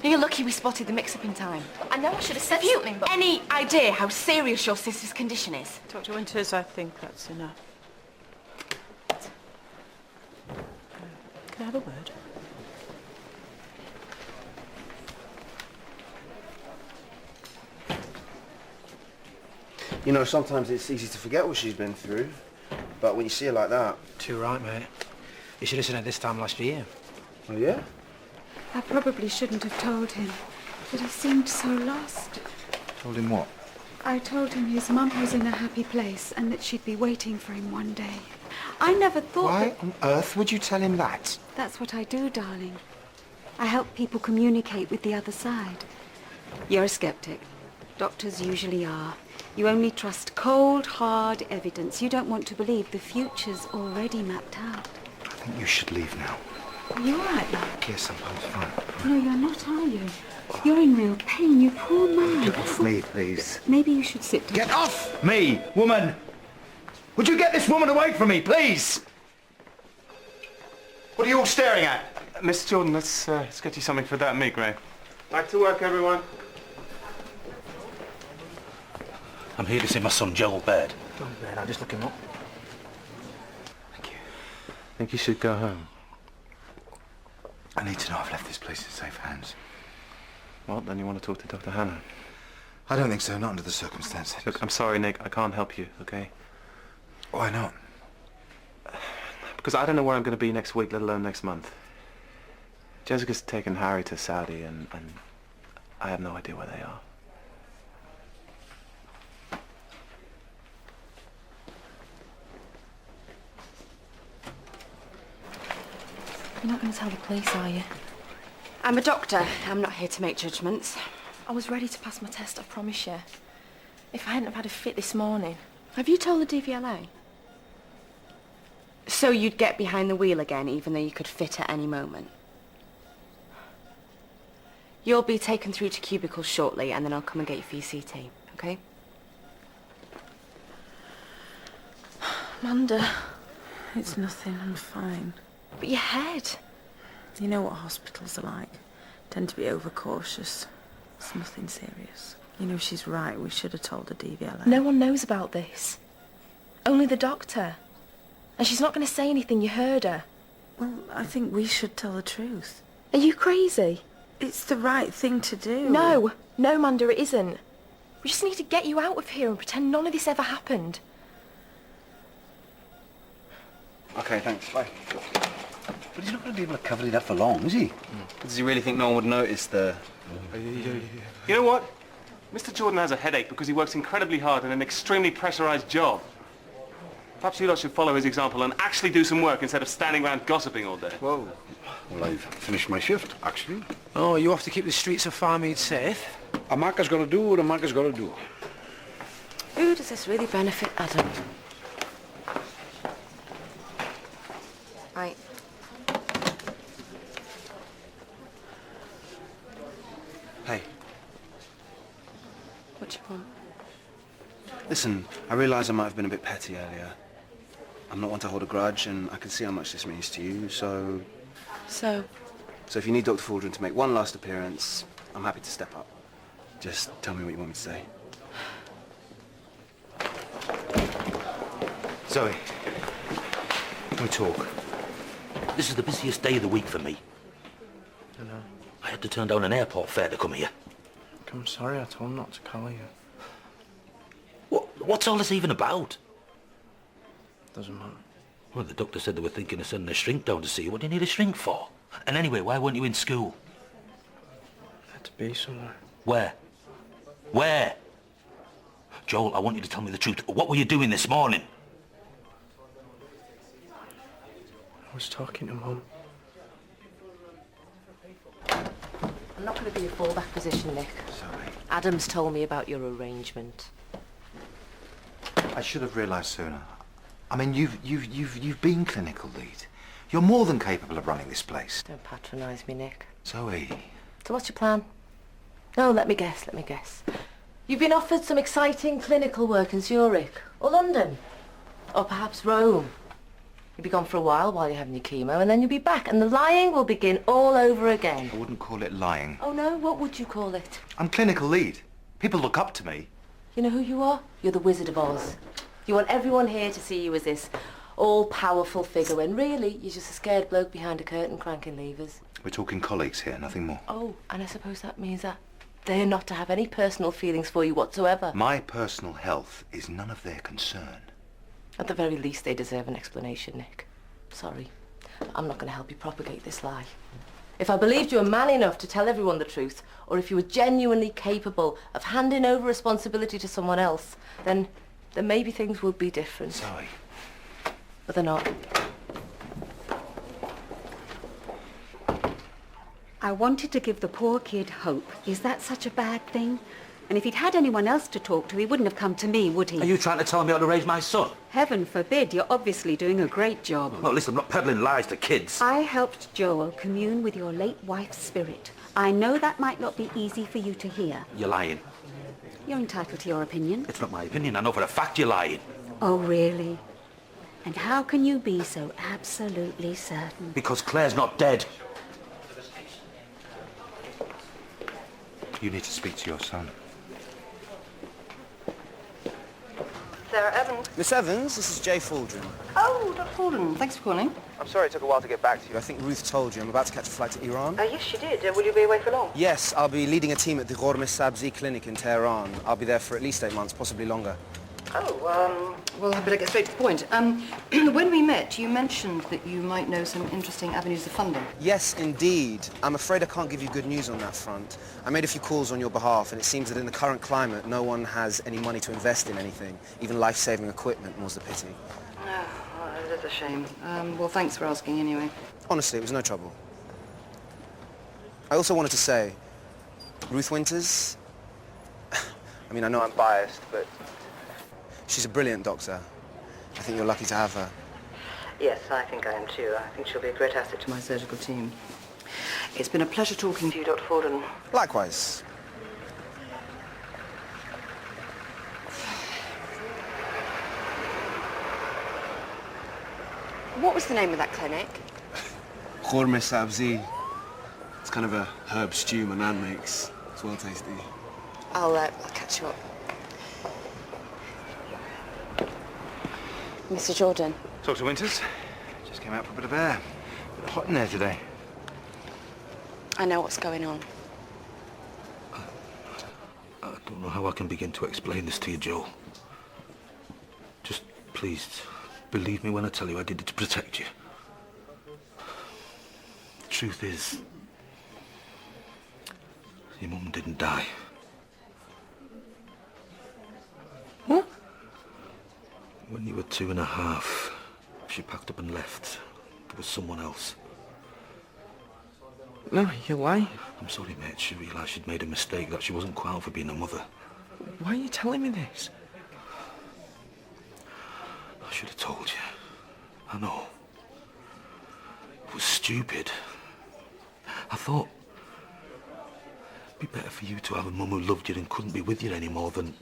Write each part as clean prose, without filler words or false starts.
You're lucky we spotted the mix-up in time. I know I should have said Have you something, but... any idea how serious your sister's condition is? Dr. Winters, I think that's enough. Can I have a word? You know, sometimes it's easy to forget what she's been through, but when you see her like that... Too right, mate. You should have seen her this time last year. Oh, yeah? I probably shouldn't have told him, but he seemed so lost. Told him what? I told him his mum was in a happy place and that she'd be waiting for him one day. I never thought Why that... on earth would you tell him that? That's what I do, darling. I help people communicate with the other side. You're a skeptic. Doctors usually are. You only trust cold, hard evidence. You don't want to believe the future's already mapped out. I think you should leave now. Are you all right, love? Yes, I'm fine. No, you're not, are you? You're in real pain, you poor man. Get off me, please. Maybe you should sit down. Get off me, woman! Would you get this woman away from me, please? What are you all staring at? Mr. Jordan, let's get you something for that meat, Ray. Back to work, everyone. I'm here to see my son Joel bed. Don't bed, I'll just look him up. Thank you. I think you should go home. I need to know I've left this place in safe hands. Well, then you want to talk to Dr. Hannah. I don't think so, not under the circumstances. Look, I'm sorry, Nick. I can't help you, okay? Why not? Because I don't know where I'm going to be next week, let alone next month. Jessica's taken Harry to Saudi, and I have no idea where they are. You're not going to tell the police, are you? I'm a doctor. I'm not here to make judgments. I was ready to pass my test, I promise you. If I hadn't have had a fit this morning. Have you told the DVLA? So you'd get behind the wheel again, even though you could fit at any moment? You'll be taken through to cubicles shortly, and then I'll come and get you for your CT, okay? Amanda, it's nothing, I'm fine. But your head. You know what hospitals are like. Tend to be overcautious. It's nothing serious. You know, she's right. We should have told the DVLA. No one knows about this. Only the doctor. And she's not going to say anything. You heard her. Well, I think we should tell the truth. Are you crazy? It's the right thing to do. No, Amanda, it isn't. We just need to get you out of here and pretend none of this ever happened. OK, thanks. Bye. But he's not going to be able to cover it up for long, is he? Does he really think no one would notice the... You know what? Mr. Jordan has a headache because he works incredibly hard in an extremely pressurized job. Perhaps you lot should follow his example and actually do some work instead of standing around gossiping all day. Whoa. Well, I've finished my shift, actually. Oh, you have to keep the streets of Farmead safe? A marker's got to do what a marker's got to do. Who does this really benefit, Adam? Right. Hey, What do you want? listen, I realise I might have been a bit petty earlier. I'm not one to hold a grudge, and I can see how much this means to you, so... So? So if you need Dr. Fordrin to make one last appearance, I'm happy to step up. Just tell me what you want me to say. Zoe, can we talk? This is the busiest day of the week for me. I know. I had to turn down an airport fare to come here. I'm sorry, I told him not to call you. What's all this even about? Doesn't matter. Well, the doctor said they were thinking of sending a shrink down to see you. What do you need a shrink for? And anyway, why weren't you in school? I had to be somewhere. Where? Where? Joel, I want you to tell me the truth. What were you doing this morning? I was talking to Mum. I'm not going to be a fallback position, Nick. Sorry. Adam's told me about your arrangement. I should have realised sooner. I mean, you've been clinical lead. You're more than capable of running this place. Don't patronise me, Nick. Zoe. So what's your plan? No, let me guess. You've been offered some exciting clinical work in Zurich, or London, or perhaps Rome. You'll be gone for a while you're having your chemo, and then you'll be back, and the lying will begin all over again. I wouldn't call it lying. Oh no, what would you call it? I'm clinical lead. People look up to me. You know who you are? You're the Wizard of Oz. You want everyone here to see you as this all-powerful figure, when really you're just a scared bloke behind a curtain cranking levers. We're talking colleagues here, nothing more. Oh, and I suppose that means that they're not to have any personal feelings for you whatsoever. My personal health is none of their concern. At the very least, they deserve an explanation, Nick. Sorry, but I'm not going to help you propagate this lie. If I believed you were man enough to tell everyone the truth, or if you were genuinely capable of handing over responsibility to someone else, then maybe things would be different. Sorry. But they're not. I wanted to give the poor kid hope. Is that such a bad thing? And if he'd had anyone else to talk to, he wouldn't have come to me, would he? Are you trying to tell me how to raise my son? Heaven forbid. You're obviously doing a great job. No, listen, I'm not peddling lies to kids. I helped Joel commune with your late wife's spirit. I know that might not be easy for you to hear. You're lying. You're entitled to your opinion. It's not my opinion. I know for a fact you're lying. Oh, really? And how can you be so absolutely certain? Because Claire's not dead. You need to speak to your son. Sarah Evans. Miss Evans, this is Jay Faldrin. Oh, Dr. Forden, thanks for calling. I'm sorry it took a while to get back to you. I think Ruth told you I'm about to catch a flight to Iran. Yes, she did. Will you be away for long? Yes, I'll be leading a team at the Ghormeh Sabzi clinic in Tehran. I'll be there for at least 8 months, possibly longer. Oh, well, I better get straight to the point. When we met, you mentioned that you might know some interesting avenues of funding. Yes, indeed. I'm afraid I can't give you good news on that front. I made a few calls on your behalf, and it seems that in the current climate, no one has any money to invest in anything. Even life-saving equipment, more's the pity. Oh, well, it is a shame. Well, thanks for asking anyway. Honestly, it was no trouble. I also wanted to say, Ruth Winters, I mean, I know I'm biased, but she's a brilliant doctor. I think you're lucky to have her. Yes, I think I am too. I think she'll be a great asset to my surgical team. It's been a pleasure talking to you, Dr. Forden. Likewise. What was the name of that clinic? Ghormeh Sabzi. It's kind of a herb stew my nan makes. It's well tasty. I'll catch you up. Mr. Jordan. Dr. Winters, just came out for a bit of air. A bit hot in there today. I know what's going on. I don't know how I can begin to explain this to you, Joel. Just please, believe me when I tell you I did it to protect you. The truth is, your mum didn't die. What? When you were 2.5, she packed up and left. There was someone else. No, you're lying. I'm sorry, mate. She realised she'd made a mistake, that she wasn't quite out for being a mother. Why are you telling me this? I should have told you. I know. It was stupid. I thought it'd be better for you to have a mum who loved you and couldn't be with you anymore than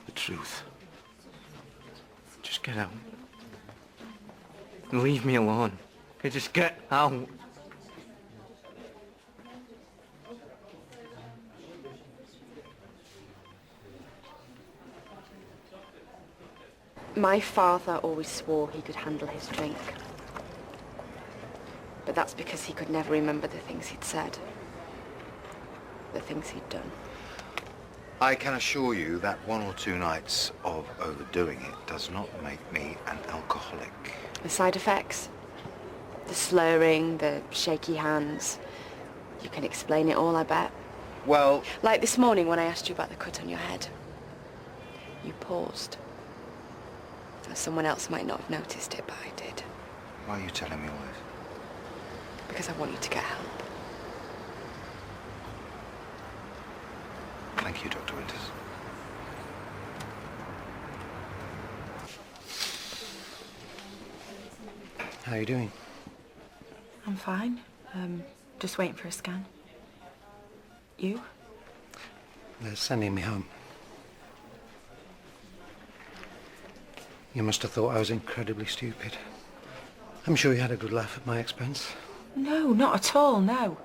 the truth. Just get out. Leave me alone. Okay, just get out. My father always swore he could handle his drink. But that's because he could never remember the things he'd said. The things he'd done. I can assure you that 1 or 2 nights of overdoing it does not make me an alcoholic. The side effects? The slurring, the shaky hands. You can explain it all, I bet. Well, Like this morning when I asked you about the cut on your head. You paused. So someone else might not have noticed it, but I did. why are you telling me all this? Because I want you to get help. Thank you, Dr. Winters. How are you doing? I'm fine. Just waiting for a scan. You? They're sending me home. You must have thought I was incredibly stupid. I'm sure you had a good laugh at my expense. No, not at all, no.